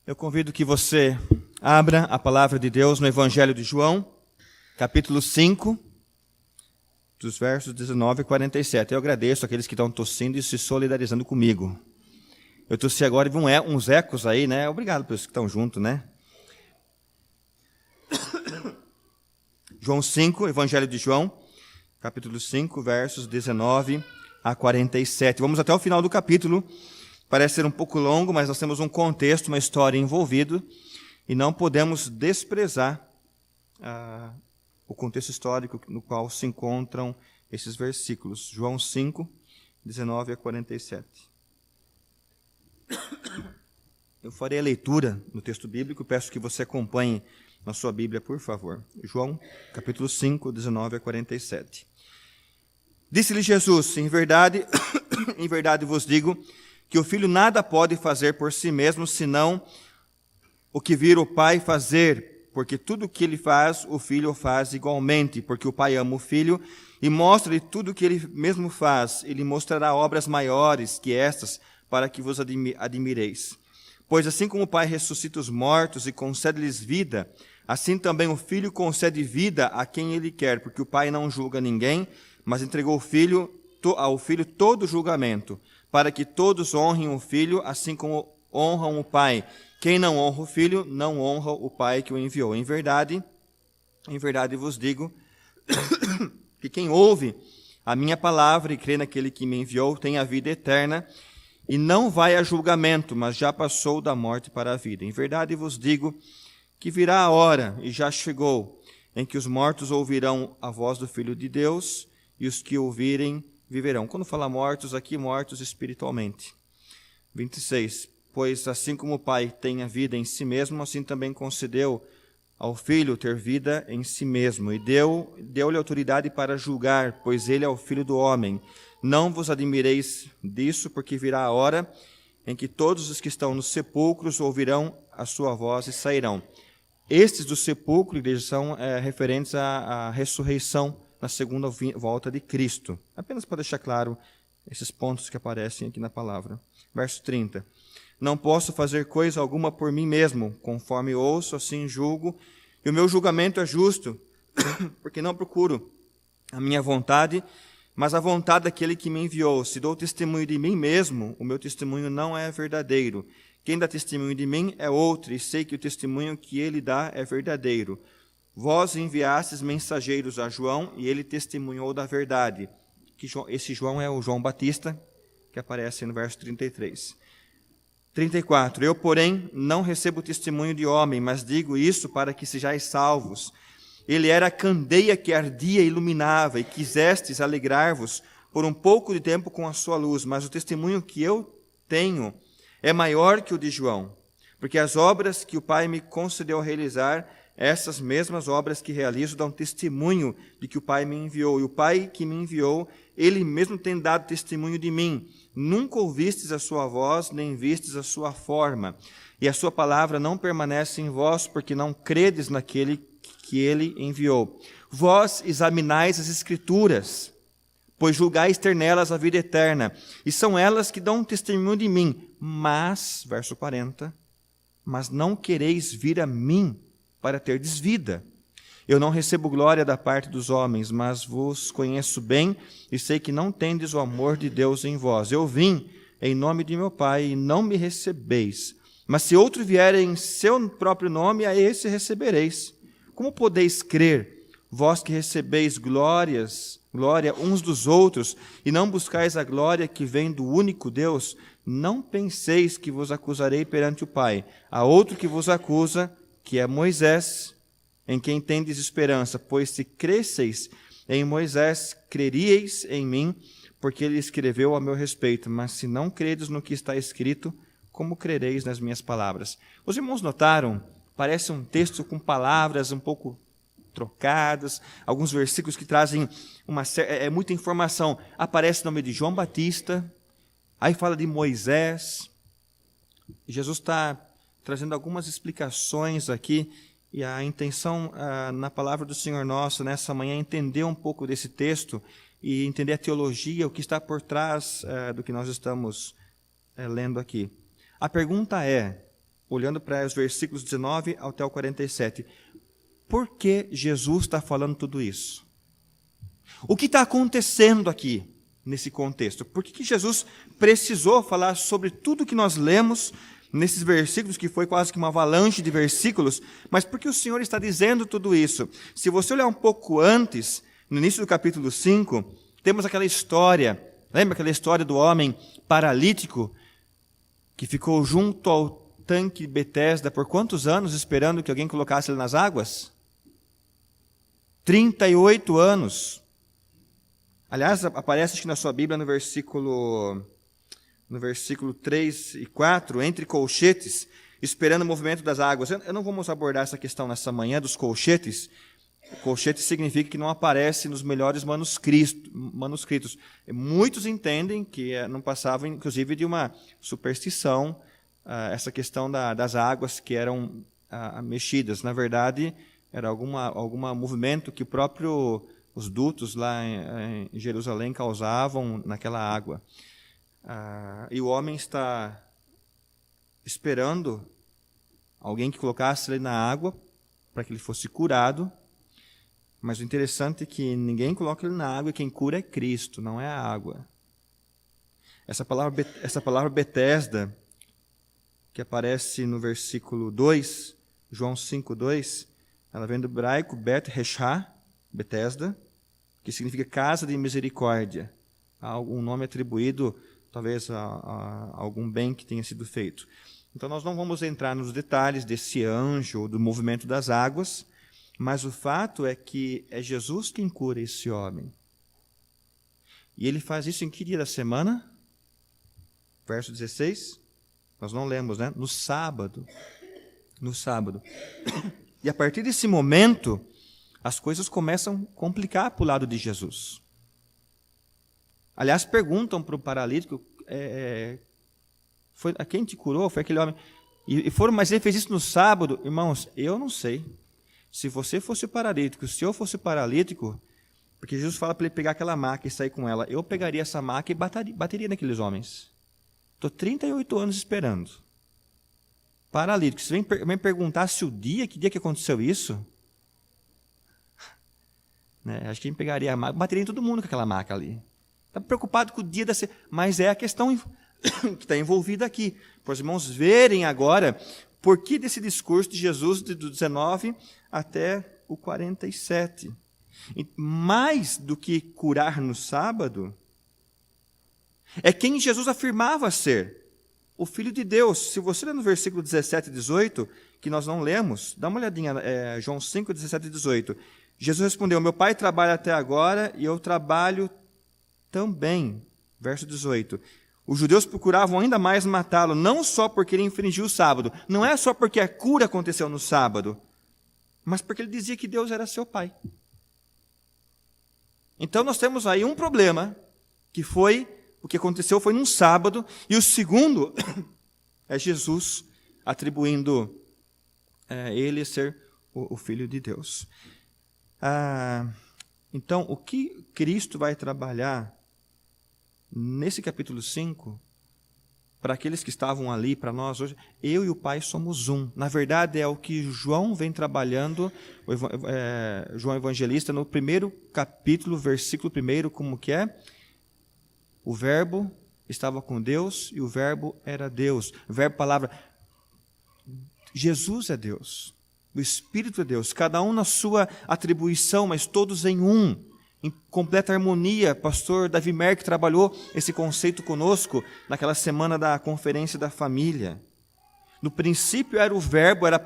Eu convido que você abra a palavra de Deus no Evangelho de João, capítulo 5, dos versos 19 a 47. Eu agradeço aqueles que estão tossindo e se solidarizando comigo. Eu tossi agora e vi uns ecos aí, né? Obrigado pelos que estão juntos, né? João 5, Evangelho de João, capítulo 5, versos 19 a 47. Vamos até o final do capítulo. Parece ser um pouco longo, mas nós temos um contexto, uma história envolvida, e não podemos desprezar o contexto histórico no qual se encontram esses versículos. João 5, 19 a 47. Eu farei a leitura no texto bíblico, peço que você acompanhe na sua Bíblia, por favor. João, capítulo 5, 19 a 47. Disse-lhe Jesus: em verdade vos digo que o Filho nada pode fazer por si mesmo, senão o que vir o Pai fazer, porque tudo o que ele faz, o Filho o faz igualmente, porque o Pai ama o Filho e mostra-lhe tudo o que ele mesmo faz. Ele mostrará obras maiores que estas, para que vos admireis. Pois assim como o Pai ressuscita os mortos e concede-lhes vida, assim também o Filho concede vida a quem ele quer, porque o Pai não julga ninguém, mas entregou ao Filho todo o julgamento, para que todos honrem o Filho, assim como honram o Pai. Quem não honra o Filho, não honra o Pai que o enviou. Em verdade vos digo que quem ouve a minha palavra e crê naquele que me enviou tem a vida eterna, e não vai a julgamento, mas já passou da morte para a vida. Em verdade vos digo que virá a hora, e já chegou, em que os mortos ouvirão a voz do Filho de Deus, e os que ouvirem viverão. Quando fala mortos, aqui mortos espiritualmente. 26. Pois assim como o Pai tem a vida em si mesmo, assim também concedeu ao Filho ter vida em si mesmo, e deu-lhe autoridade para julgar, pois ele é o Filho do homem. Não vos admireis disso, porque virá a hora em que todos os que estão nos sepulcros ouvirão a sua voz e sairão. Estes do sepulcro, igreja, são referentes à ressurreição na segunda volta de Cristo. Apenas para deixar claro esses pontos que aparecem aqui na palavra. Verso 30. Não posso fazer coisa alguma por mim mesmo, conforme ouço, assim julgo, e o meu julgamento é justo, porque não procuro a minha vontade, mas a vontade daquele que me enviou. Se dou testemunho de mim mesmo, o meu testemunho não é verdadeiro. Quem dá testemunho de mim é outro, e sei que o testemunho que ele dá é verdadeiro. Vós enviastes mensageiros a João, e ele testemunhou da verdade. Esse João é o João Batista, que aparece no verso 33. 34. Eu, porém, não recebo testemunho de homem, mas digo isso para que sejais salvos. Ele era a candeia que ardia e iluminava, e quisestes alegrar-vos por um pouco de tempo com a sua luz, mas o testemunho que eu tenho é maior que o de João, porque as obras que o Pai me concedeu realizar, essas mesmas obras que realizo dão testemunho de que o Pai me enviou. E o Pai que me enviou, ele mesmo tem dado testemunho de mim. Nunca ouvistes a sua voz, nem vistes a sua forma. E a sua palavra não permanece em vós, porque não credes naquele que ele enviou. Vós examinais as Escrituras, pois julgais ter nelas a vida eterna. E são elas que dão testemunho de mim. Mas, verso 40, mas não quereis vir a mim, para terdes vida. Eu não recebo glória da parte dos homens, mas vos conheço bem e sei que não tendes o amor de Deus em vós. Eu vim em nome de meu Pai e não me recebeis. Mas se outro vier em seu próprio nome, a esse recebereis. Como podeis crer, vós que recebeis glória uns dos outros e não buscais a glória que vem do único Deus? Não penseis que vos acusarei perante o Pai. Há outro que vos acusa, que é Moisés, em quem tendes esperança, pois se cresceis em Moisés, creríeis em mim, porque ele escreveu a meu respeito. Mas se não credes no que está escrito, como crereis nas minhas palavras? Os irmãos notaram? Parece um texto com palavras um pouco trocadas, alguns versículos que trazem muita informação. Aparece o nome de João Batista, aí fala de Moisés. Jesus está trazendo algumas explicações aqui, e a intenção na palavra do Senhor nosso nessa manhã é entender um pouco desse texto e entender a teologia, o que está por trás do que nós estamos lendo aqui. A pergunta é: olhando para os versículos 19 até o 47. Por que Jesus está falando tudo isso? O que está acontecendo aqui, nesse contexto? Por que Jesus precisou falar sobre tudo que nós lemos nesses versículos, que foi quase que uma avalanche de versículos? Mas por que o Senhor está dizendo tudo isso? Se você olhar um pouco antes, no início do capítulo 5, temos aquela história, lembra aquela história do homem paralítico, que ficou junto ao tanque Betesda por quantos anos esperando que alguém colocasse ele nas águas? 38 anos. Aliás, aparece acho que na sua Bíblia no versículo 3 e 4, entre colchetes, esperando o movimento das águas. Eu não vamos abordar essa questão nessa manhã dos colchetes. Colchete significa que não aparece nos melhores manuscritos. Muitos entendem que não passava, inclusive, de uma superstição, essa questão das águas que eram mexidas. Na verdade, era algum movimento que os dutos lá em Jerusalém causavam naquela água. E o homem está esperando alguém que colocasse ele na água para que ele fosse curado. Mas o interessante é que ninguém coloca ele na água e quem cura é Cristo, não é a água. Essa palavra Betesda, que aparece no versículo 2, João 5:2, ela vem do hebraico Bet Reshá, Betesda, que significa casa de misericórdia. Há um nome atribuído, talvez, a algum bem que tenha sido feito. Então, nós não vamos entrar nos detalhes desse anjo, do movimento das águas, mas o fato é que é Jesus quem cura esse homem. E ele faz isso em que dia da semana? Verso 16. Nós não lemos, né? No sábado. No sábado. E a partir desse momento, as coisas começam a complicar para o lado de Jesus. Aliás, perguntam para o paralítico, foi a quem te curou? Foi aquele homem. Mas ele fez isso no sábado? Irmãos, eu não sei. Se você fosse paralítico, se eu fosse paralítico, porque Jesus fala para ele pegar aquela maca e sair com ela, eu pegaria essa maca e bateria naqueles homens. Estou 38 anos esperando. Paralítico. Você vem perguntar se que dia que aconteceu isso? Acho que a gente pegaria a maca, bateria em todo mundo com aquela maca ali. Está preocupado com o dia mas é a questão que está envolvida aqui. Para os irmãos verem agora por que desse discurso de Jesus do 19 até o 47. E mais do que curar no sábado, é quem Jesus afirmava ser, o Filho de Deus. Se você ler no versículo 17 e 18, que nós não lemos, dá uma olhadinha, João 5, 17 e 18. Jesus respondeu, meu Pai trabalha até agora e eu trabalho também. Verso 18. Os judeus procuravam ainda mais matá-lo, não só porque ele infringiu o sábado, não é só porque a cura aconteceu no sábado, mas porque ele dizia que Deus era seu Pai. Então nós temos aí um problema, que foi, o que aconteceu foi num sábado, e o segundo é Jesus atribuindo ele ser o Filho de Deus. Então, o que Cristo vai trabalhar nesse capítulo 5, para aqueles que estavam ali, para nós hoje, eu e o Pai somos um. Na verdade, é o que João vem trabalhando, João Evangelista, no primeiro capítulo, versículo 1, como que é? O Verbo estava com Deus e o Verbo era Deus. Verbo, palavra. Jesus é Deus. O Espírito é Deus. Cada um na sua atribuição, mas todos em um. Em completa harmonia. Pastor Davi Merck trabalhou esse conceito conosco naquela semana da conferência da família. No princípio era o Verbo, era a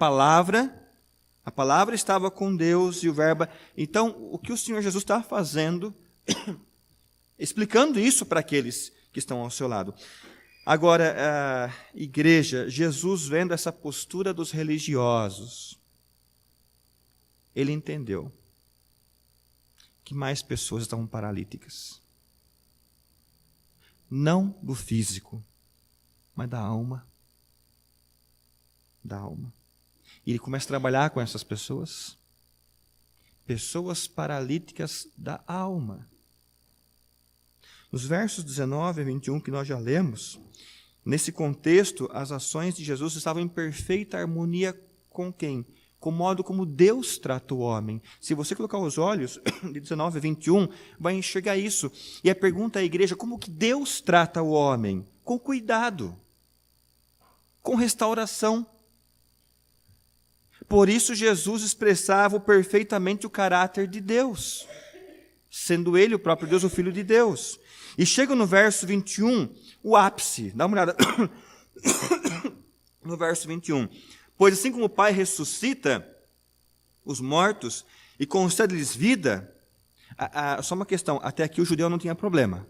palavra estava com Deus e o Verbo. Então, o que o Senhor Jesus está fazendo, explicando isso para aqueles que estão ao seu lado. Agora, a igreja, Jesus vendo essa postura dos religiosos, ele entendeu que mais pessoas estavam paralíticas. Não do físico, mas da alma. Da alma. E ele começa a trabalhar com essas pessoas. Pessoas paralíticas da alma. Nos versos 19 a 21 que nós já lemos, Nesse contexto, as ações de Jesus estavam em perfeita harmonia com quem? Com o modo como Deus trata o homem. Se você colocar os olhos, de 19 a 21, vai enxergar isso. E a pergunta à igreja, como que Deus trata o homem? Com cuidado, com restauração. Por isso Jesus expressava perfeitamente o caráter de Deus, sendo ele o próprio Deus, o Filho de Deus. E chega no verso 21, o ápice. Dá uma olhada no verso 21. Pois assim como o Pai ressuscita os mortos e concede-lhes vida, só uma questão, até aqui o judeu não tinha problema.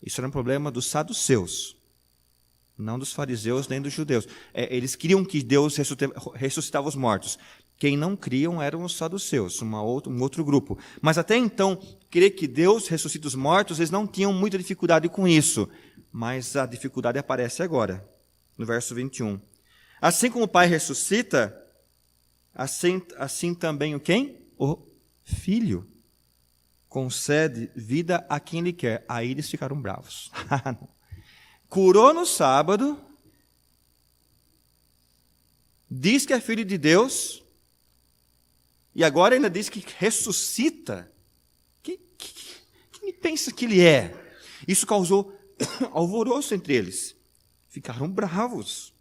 Isso era um problema dos saduceus, não dos fariseus nem dos judeus. Eles queriam que Deus ressuscitava os mortos. Quem não criam eram os saduceus, um outro grupo. Mas até então, crer que Deus ressuscita os mortos, eles não tinham muita dificuldade com isso. Mas a dificuldade aparece agora, no verso 21. Assim como o Pai ressuscita, assim também o quem? O Filho concede vida a quem Ele quer. Aí eles ficaram bravos. Curou no sábado, diz que é Filho de Deus, e agora ainda diz que ressuscita. Quem pensa que Ele é? Isso causou alvoroço entre eles. Ficaram bravos.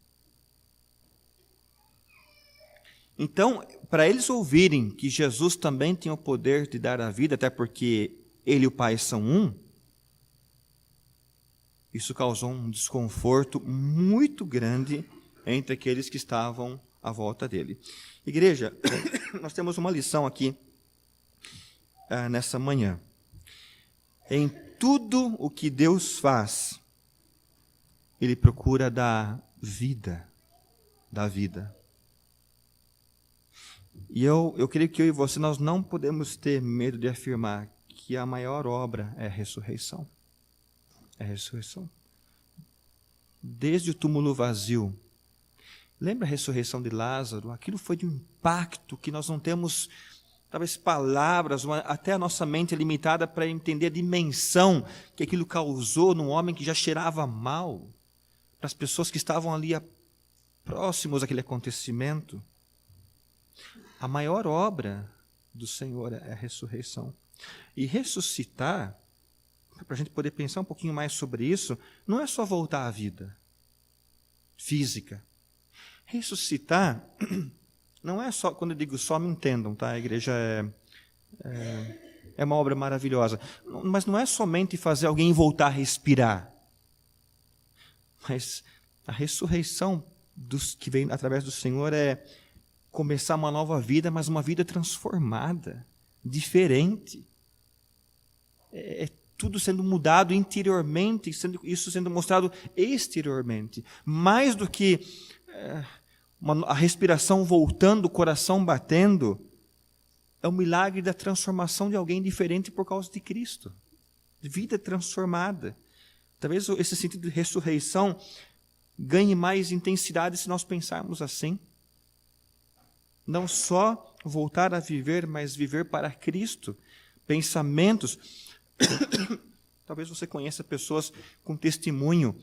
Então, para eles ouvirem que Jesus também tinha o poder de dar a vida, até porque Ele e o Pai são um, isso causou um desconforto muito grande entre aqueles que estavam à volta dele. Igreja, nós temos uma lição aqui nessa manhã. Em tudo o que Deus faz, Ele procura dar vida, dar vida. E eu creio que eu e você, nós não podemos ter medo de afirmar que a maior obra é a ressurreição. É a ressurreição. Desde o túmulo vazio. Lembra a ressurreição de Lázaro? Aquilo foi de um impacto que nós não temos, talvez, palavras, até a nossa mente é limitada para entender a dimensão que aquilo causou num homem que já cheirava mal, para as pessoas que estavam ali próximos àquele acontecimento. A maior obra do Senhor é a ressurreição. E ressuscitar, para a gente poder pensar um pouquinho mais sobre isso, não é só voltar à vida física. Ressuscitar não é só, quando eu digo só, me entendam, tá? A igreja é uma obra maravilhosa. Mas não é somente fazer alguém voltar a respirar. Mas a ressurreição que vem através do Senhor é começar uma nova vida, mas uma vida transformada, diferente. É tudo sendo mudado interiormente, isso sendo mostrado exteriormente. Mais do que a respiração voltando, o coração batendo, é o milagre da transformação de alguém diferente por causa de Cristo. Vida transformada. Talvez esse sentido de ressurreição ganhe mais intensidade se nós pensarmos assim. Não só voltar a viver, mas viver para Cristo. Pensamentos. Talvez você conheça pessoas com testemunho,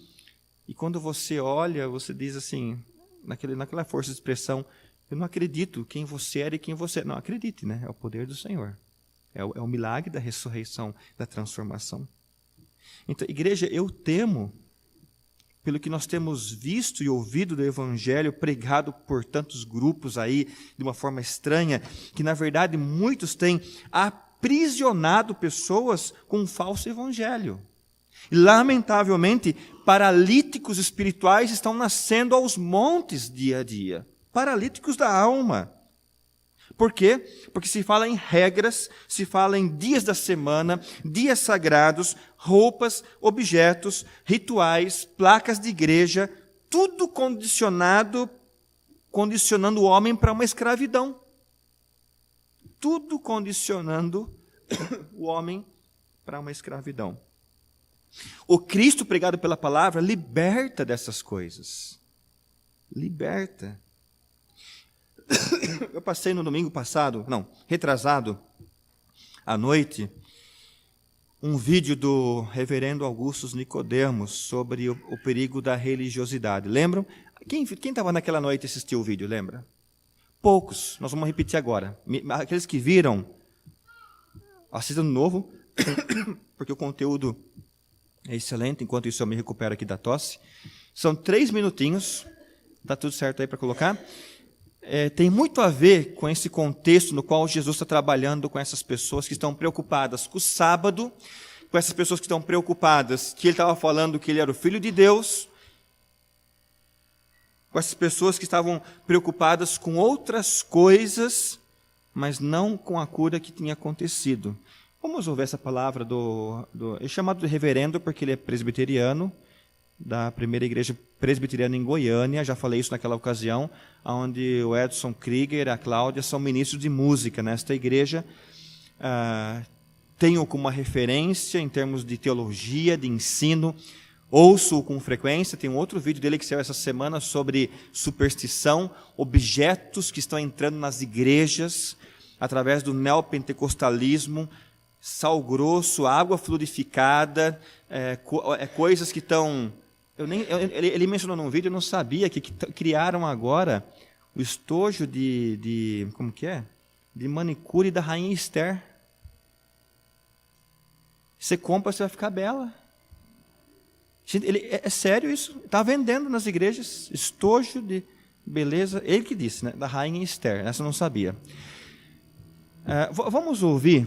e quando você olha, você diz assim, naquela força de expressão, eu não acredito quem você era e quem você é. Não, acredite, né? É o poder do Senhor. É o milagre da ressurreição, da transformação. Então, igreja, eu temo, pelo que nós temos visto e ouvido do Evangelho pregado por tantos grupos aí, de uma forma estranha, que na verdade muitos têm aprisionado pessoas com um falso Evangelho. E, lamentavelmente, paralíticos espirituais estão nascendo aos montes dia a dia. Paralíticos da alma. Por quê? Porque se fala em regras, se fala em dias da semana, dias sagrados, roupas, objetos, rituais, placas de igreja, tudo condicionando o homem para uma escravidão. Tudo condicionando o homem para uma escravidão. O Cristo pregado pela palavra liberta dessas coisas. Liberta. Eu passei no domingo passado, retrasado, à noite, um vídeo do reverendo Augustus Nicodemos sobre o perigo da religiosidade. Lembram? Quem estava naquela noite e assistiu o vídeo, lembra? Poucos. Nós vamos repetir agora. Aqueles que viram, assistam de novo, porque o conteúdo é excelente. Enquanto isso eu me recupero aqui da tosse. São 3 minutinhos. Está tudo certo aí para colocar? Tem muito a ver com esse contexto no qual Jesus está trabalhando com essas pessoas que estão preocupadas com o sábado, com essas pessoas que estão preocupadas que ele estava falando que ele era o Filho de Deus, com essas pessoas que estavam preocupadas com outras coisas, mas não com a cura que tinha acontecido. Vamos ouvir essa palavra é chamado de reverendo porque ele é presbiteriano, da primeira igreja presbiteriana em Goiânia. Já falei isso naquela ocasião, onde o Edson Krieger e a Cláudia são ministros de música nesta igreja. Tenho como uma referência em termos de teologia, de ensino, ouço com frequência. Tem um outro vídeo dele que saiu essa semana sobre superstição, objetos que estão entrando nas igrejas através do neopentecostalismo, sal grosso, água fluidificada, coisas que estão... Ele mencionou num vídeo, eu não sabia, que criaram agora o estojo de como que é? De manicure da Rainha Esther. Você compra, você vai ficar bela. É sério isso? Está vendendo nas igrejas, estojo de beleza. Ele que disse, né? Da Rainha Esther, essa eu não sabia. Vamos ouvir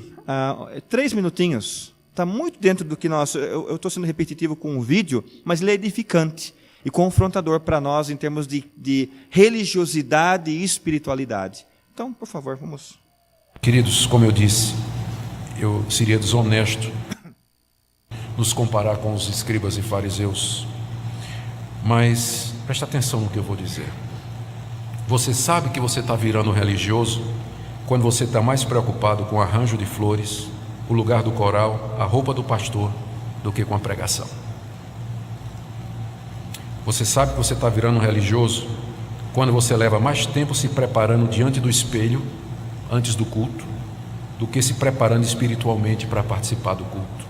3 minutinhos. Está muito dentro do que nós... Eu estou sendo repetitivo com o vídeo, mas ele é edificante e confrontador para nós em termos de religiosidade e espiritualidade. Então, por favor, vamos... Queridos, como eu disse, eu seria desonesto nos comparar com os escribas e fariseus, mas preste atenção no que eu vou dizer. Você sabe que você está virando religioso quando você está mais preocupado com o arranjo de flores, o lugar do coral, a roupa do pastor, do que com a pregação. Você sabe que você está virando religioso quando você leva mais tempo se preparando diante do espelho, antes do culto, do que se preparando espiritualmente para participar do culto.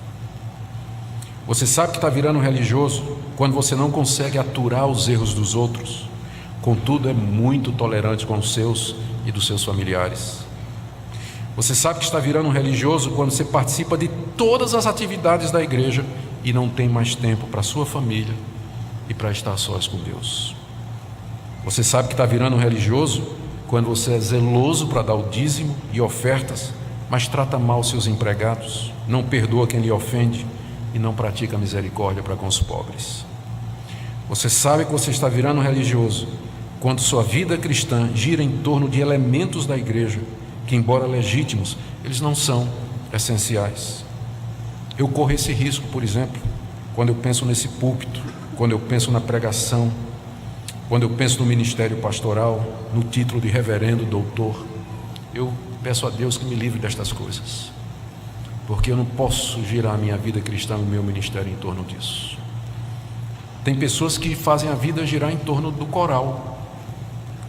Você sabe que está virando religioso quando você não consegue aturar os erros dos outros, contudo é muito tolerante com os seus e dos seus familiares. Você sabe que está virando religioso quando você participa de todas as atividades da igreja e não tem mais tempo para a sua família e para estar sós com Deus. Você sabe que está virando religioso quando você é zeloso para dar o dízimo e ofertas, mas trata mal seus empregados, não perdoa quem lhe ofende e não pratica misericórdia para com os pobres. Você sabe que você está virando religioso quando sua vida cristã gira em torno de elementos da igreja que, embora legítimos, eles não são essenciais. Eu corro esse risco, por exemplo, quando eu penso nesse púlpito, quando eu penso na pregação, quando eu penso no ministério pastoral, no título de reverendo, doutor. Eu peço a Deus que me livre destas coisas, porque eu não posso girar a minha vida cristã, o meu ministério em torno disso. Tem pessoas que fazem a vida girar em torno do coral.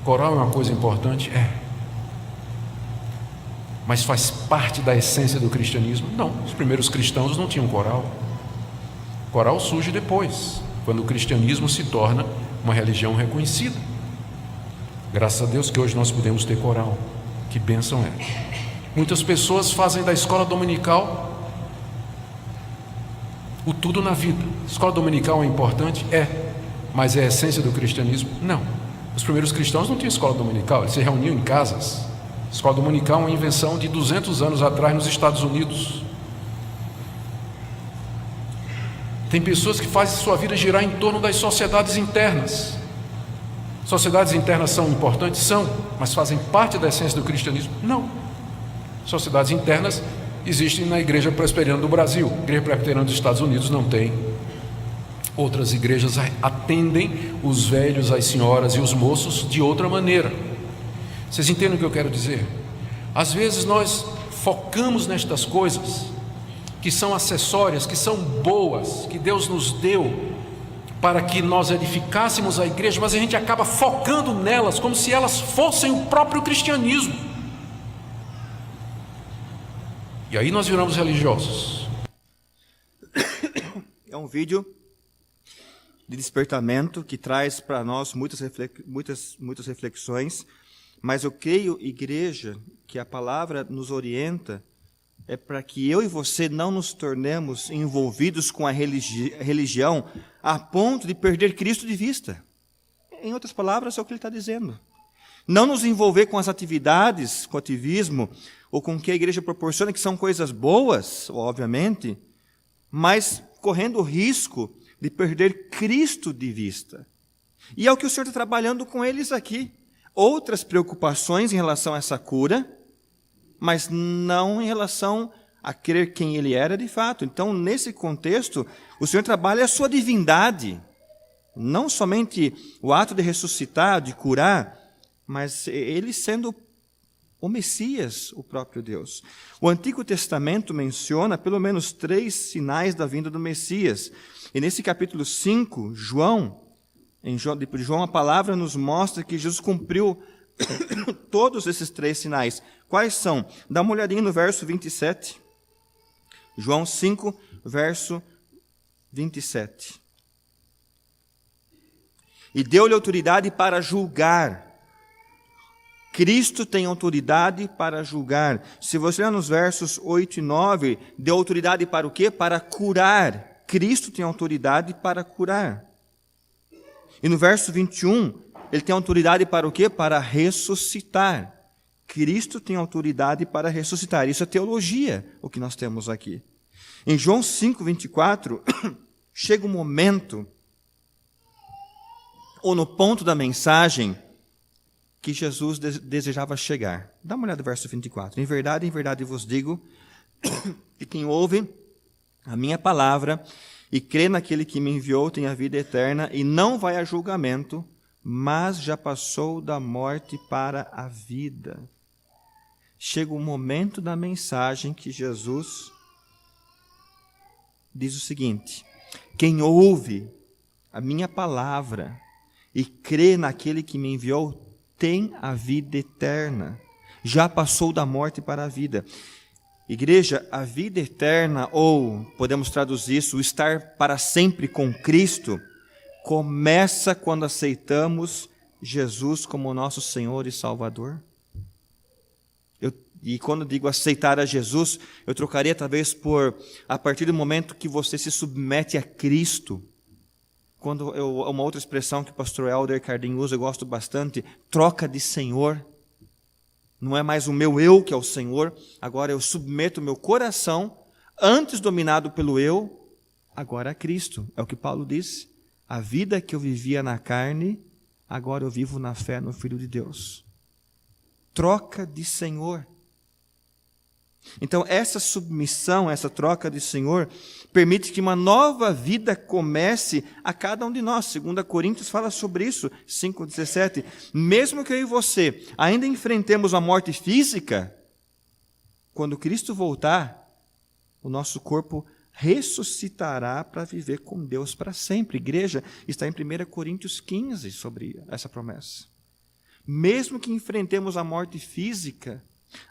Coral é uma coisa importante? Mas faz parte da essência do cristianismo? Não, os primeiros cristãos não tinham coral. Coral surge depois, quando o cristianismo se torna uma religião reconhecida. Graças a Deus que hoje nós podemos ter coral. Que bênção é. Muitas pessoas fazem da escola dominical o tudo na vida. Escola dominical é importante? Mas é a essência do cristianismo? Não. Os primeiros cristãos não tinham escola dominical, eles se reuniam em casas. Escola dominical é uma invenção de 200 anos atrás nos Estados Unidos. Tem pessoas que fazem sua vida girar em torno das sociedades internas. Sociedades internas são importantes? São, mas fazem parte da essência do cristianismo? Não. Sociedades internas existem na Igreja Presbiteriana do Brasil. A Igreja Presbiteriana dos Estados Unidos não tem. Outras igrejas atendem os velhos, as senhoras e os moços de outra maneira. Vocês entendem o que eu quero dizer? Às vezes nós focamos nestas coisas que são acessórias, que são boas, que Deus nos deu para que nós edificássemos a igreja, mas a gente acaba focando nelas como se elas fossem o próprio cristianismo. E aí nós viramos religiosos. um vídeo de despertamento que traz para nós muitas reflexões, mas eu creio, igreja, que a palavra nos orienta é para que eu e você não nos tornemos envolvidos com a religião a ponto de perder Cristo de vista. Em outras palavras, é o que ele está dizendo. Não nos envolver com as atividades, com o ativismo, ou com o que a igreja proporciona, que são coisas boas, obviamente, mas correndo o risco de perder Cristo de vista. E é o que o Senhor está trabalhando com eles aqui. Outras preocupações em relação a essa cura, mas não em relação a crer quem ele era de fato. Então, nesse contexto, o Senhor trabalha a sua divindade. Não somente o ato de ressuscitar, de curar, mas ele sendo o Messias, o próprio Deus. O Antigo Testamento menciona pelo menos 3 sinais da vinda do Messias. E nesse capítulo 5, João, a palavra nos mostra que Jesus cumpriu todos esses 3 sinais. Quais são? Dá uma olhadinha no verso 27. João 5, verso 27. E deu-lhe autoridade para julgar. Cristo tem autoridade para julgar. Se você olhar nos versos 8 e 9, deu autoridade para o quê? Para curar. Cristo tem autoridade para curar. E no verso 21, ele tem autoridade para o quê? Para ressuscitar. Cristo tem autoridade para ressuscitar. Isso é teologia, o que nós temos aqui. Em João 5, 24, chega um momento, ou no ponto da mensagem, que Jesus desejava chegar. Dá uma olhada no verso 24. Em verdade vos digo, que quem ouve a minha palavra e crê naquele que me enviou tem a vida eterna e não vai a julgamento, mas já passou da morte para a vida. Chega o momento da mensagem que Jesus diz o seguinte: quem ouve a minha palavra e crê naquele que me enviou tem a vida eterna. Já passou da morte para a vida. Igreja, a vida eterna, ou podemos traduzir isso, o estar para sempre com Cristo, começa quando aceitamos Jesus como nosso Senhor e Salvador. E quando digo aceitar a Jesus, eu trocaria talvez por a partir do momento que você se submete a Cristo. Uma outra expressão que o pastor Helder Cardim usa, eu gosto bastante, troca de Senhor. Não é mais o meu eu que é o Senhor, agora eu submeto o meu coração, antes dominado pelo eu, agora a Cristo. É o que Paulo disse. A vida que eu vivia na carne, agora eu vivo na fé no Filho de Deus. Troca de Senhor. Então, essa submissão, essa troca de Senhor, permite que uma nova vida comece a cada um de nós. 2 Coríntios fala sobre isso, 5,17. Mesmo que eu e você ainda enfrentemos a morte física, quando Cristo voltar, o nosso corpo ressuscitará para viver com Deus para sempre. Igreja, está em 1 Coríntios 15 sobre essa promessa. Mesmo que enfrentemos a morte física,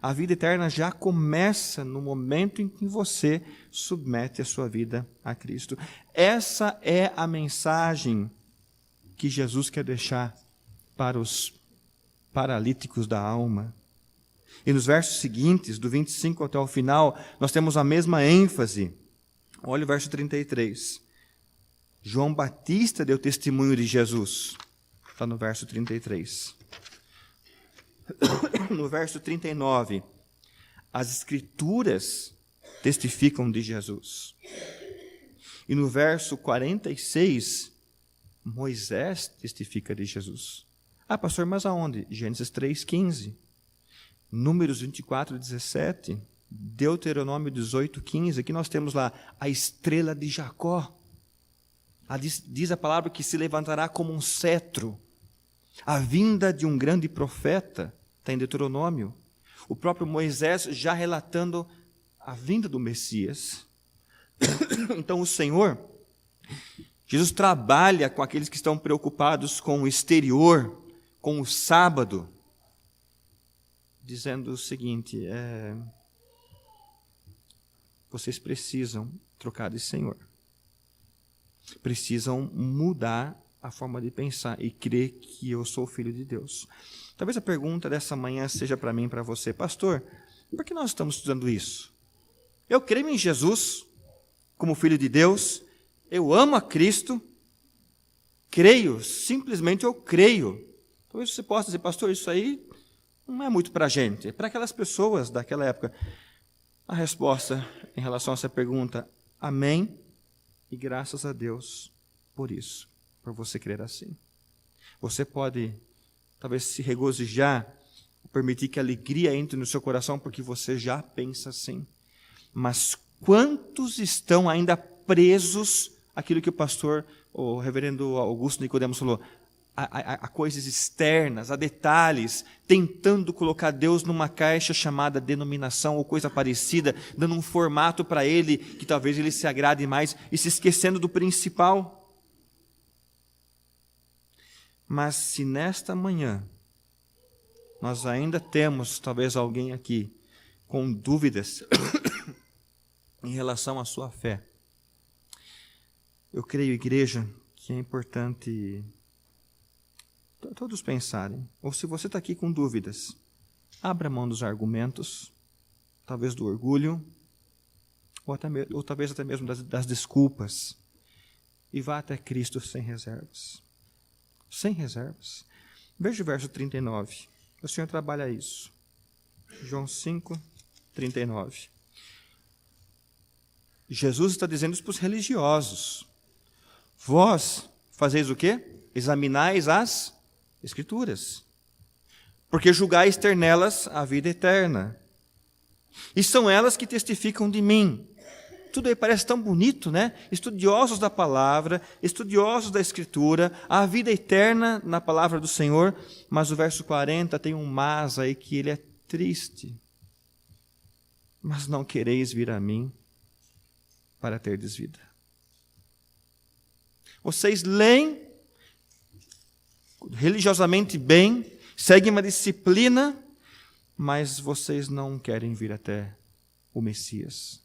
a vida eterna já começa no momento em que você submete a sua vida a Cristo. Essa é a mensagem que Jesus quer deixar para os paralíticos da alma. E nos versos seguintes, do 25 até o final, nós temos a mesma ênfase. Olha o verso 33. João Batista deu testemunho de Jesus. Está no verso 33. No verso 39, as Escrituras testificam de Jesus. E no verso 46, Moisés testifica de Jesus. Ah, pastor, mas aonde? Gênesis 3,15. Números 24:17. Deuteronômio 18:15. Aqui nós temos lá a estrela de Jacó. Diz a palavra que se levantará como um cetro. A vinda de um grande profeta, está em Deuteronômio. O próprio Moisés já relatando a vinda do Messias. Então o Senhor, Jesus trabalha com aqueles que estão preocupados com o exterior, com o sábado, dizendo o seguinte, vocês precisam trocar de Senhor. precisam mudar a forma de pensar e crer que eu sou filho de Deus. Talvez a pergunta dessa manhã seja para mim e para você: pastor, por que nós estamos estudando isso? Eu creio em Jesus como filho de Deus, eu amo a Cristo, creio, simplesmente eu creio. Talvez você possa dizer: pastor, isso aí não é muito para a gente, é para aquelas pessoas daquela época. A resposta em relação a essa pergunta: amém, e graças a Deus por isso, por você crer assim. Você pode talvez se regozijar, permitir que a alegria entre no seu coração, porque você já pensa assim. Mas quantos estão ainda presos àquilo que o pastor, o reverendo Augusto Nicodemos falou, a coisas externas, a detalhes, tentando colocar Deus numa caixa chamada denominação ou coisa parecida, dando um formato para ele, que talvez ele se agrade mais, e se esquecendo do principal. Mas se nesta manhã nós ainda temos talvez alguém aqui com dúvidas em relação à sua fé, eu creio, igreja, que é importante todos pensarem. Ou se você está aqui com dúvidas, abra mão dos argumentos, talvez do orgulho, ou talvez até mesmo das desculpas, e vá até Cristo sem reservas. Sem reservas. Veja o verso 39. O Senhor trabalha isso. João 5, 39. Jesus está dizendo isso para os religiosos. Vós fazeis o quê? Examinais as Escrituras, porque julgais ter nelas a vida eterna, e são elas que testificam de mim. Tudo aí parece tão bonito, né? Estudiosos da palavra, estudiosos da Escritura, a vida eterna na palavra do Senhor, mas o verso 40 tem um mas aí que ele é triste. Mas não quereis vir a mim para terdes vida. Vocês leem religiosamente bem, seguem uma disciplina, mas vocês não querem vir até o Messias.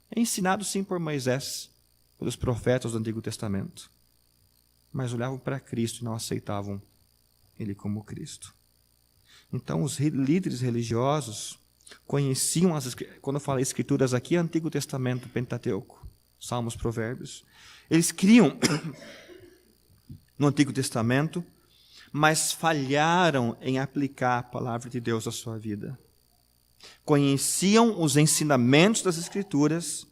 É ensinado sim por Moisés, pelos profetas do Antigo Testamento, mas olhavam para Cristo e não aceitavam Ele como Cristo. Então os líderes religiosos conheciam, quando eu falo Escrituras aqui, Antigo Testamento, Pentateuco, Salmos, Provérbios. Eles criam no Antigo Testamento, mas falharam em aplicar a palavra de Deus à sua vida. Conheciam os ensinamentos das Escrituras,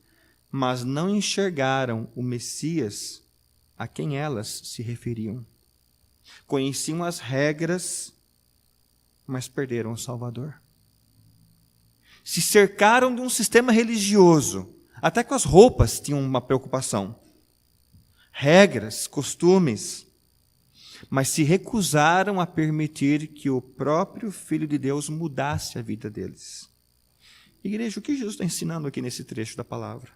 mas não enxergaram o Messias a quem elas se referiam. Conheciam as regras, mas perderam o Salvador. Se cercaram de um sistema religioso, até com as roupas tinham uma preocupação. Regras, costumes, mas se recusaram a permitir que o próprio Filho de Deus mudasse a vida deles. Igreja, o que Jesus está ensinando aqui nesse trecho da palavra?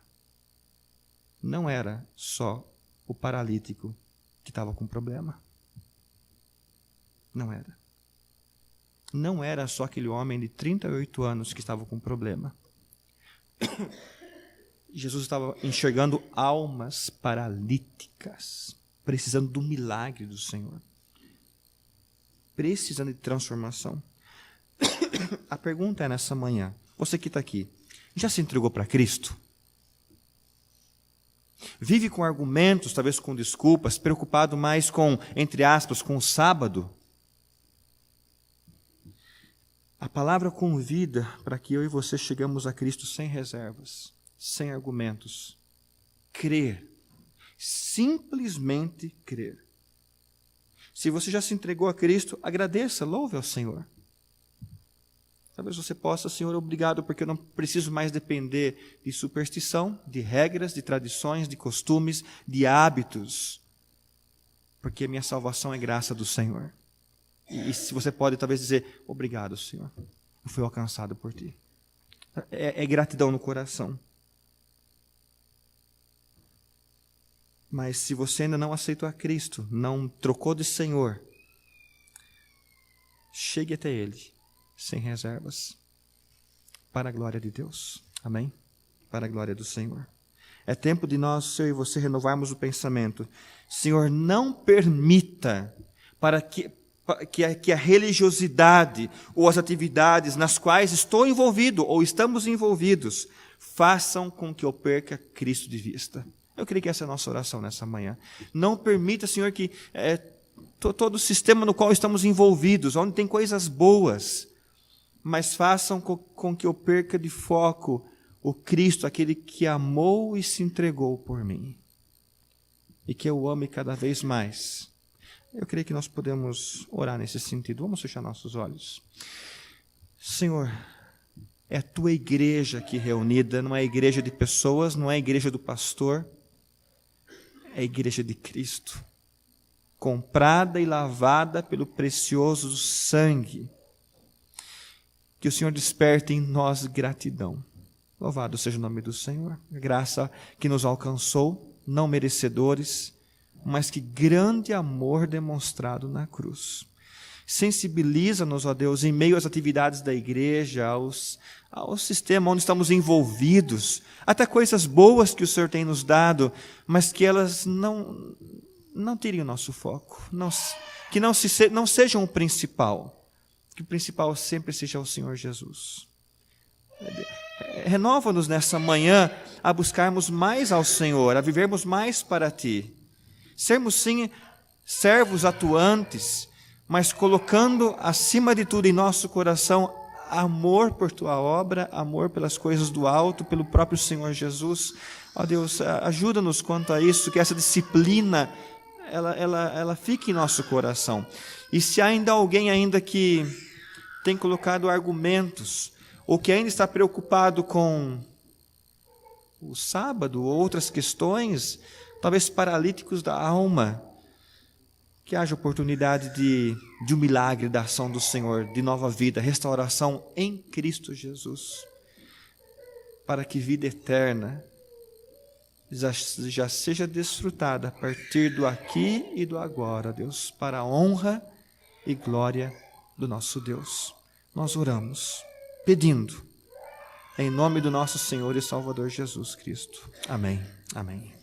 Não era só o paralítico que estava com problema. Não era. Não era só aquele homem de 38 anos que estava com problema. Jesus estava enxergando almas paralíticas, precisando do milagre do Senhor, precisando de transformação. A pergunta é nessa manhã, você que está aqui, já se entregou para Cristo? Vive com argumentos, talvez com desculpas, preocupado mais com, entre aspas, com o sábado? A palavra convida para que eu e você chegamos a Cristo sem reservas, sem argumentos. Crer. Simplesmente crer. Se você já se entregou a Cristo, agradeça, louve ao Senhor. Talvez você possa, Senhor, obrigado, porque eu não preciso mais depender de superstição, de regras, de tradições, de costumes, de hábitos, porque a minha salvação é graça do Senhor. E se você pode talvez dizer, obrigado, Senhor, eu fui alcançado por Ti. É gratidão no coração. Mas se você ainda não aceitou a Cristo, não trocou de Senhor, chegue até Ele, sem reservas, para a glória de Deus. Amém? Para a glória do Senhor. É tempo de nós, eu e você, renovarmos o pensamento. Senhor, não permita que a religiosidade ou as atividades nas quais estou envolvido ou estamos envolvidos façam com que eu perca Cristo de vista. Eu creio que essa é a nossa oração nessa manhã. Não permita, Senhor, que todo o sistema no qual estamos envolvidos, onde tem coisas boas, mas façam com que eu perca de foco o Cristo, aquele que amou e se entregou por mim. E que eu ame cada vez mais. Eu creio que nós podemos orar nesse sentido. Vamos fechar nossos olhos. Senhor, é a tua igreja aqui reunida, não é a igreja de pessoas, não é a igreja do pastor, é a igreja de Cristo, comprada e lavada pelo precioso sangue. Que o Senhor desperte em nós gratidão. Louvado seja o nome do Senhor. A graça que nos alcançou, não merecedores, mas que grande amor demonstrado na cruz. Sensibiliza-nos, ó Deus, em meio às atividades da igreja, ao sistema onde estamos envolvidos, até coisas boas que o Senhor tem nos dado, mas que elas não tirem o nosso foco, que não sejam o principal, que o principal sempre seja o Senhor Jesus. Renova-nos nessa manhã a buscarmos mais ao Senhor, a vivermos mais para Ti. Sermos, sim, servos atuantes, mas colocando acima de tudo em nosso coração amor por Tua obra, amor pelas coisas do alto, pelo próprio Senhor Jesus. Ó Deus, ajuda-nos quanto a isso, que essa disciplina ela fique em nosso coração. E se há ainda alguém que tem colocado argumentos, ou que ainda está preocupado com o sábado, ou outras questões, talvez paralíticos da alma, que haja oportunidade de um milagre da ação do Senhor, de nova vida, restauração em Cristo Jesus, para que vida eterna já seja desfrutada a partir do aqui e do agora, Deus, para a honra e glória do nosso Deus. Nós oramos, pedindo, em nome do nosso Senhor e Salvador Jesus Cristo. Amém. Amém.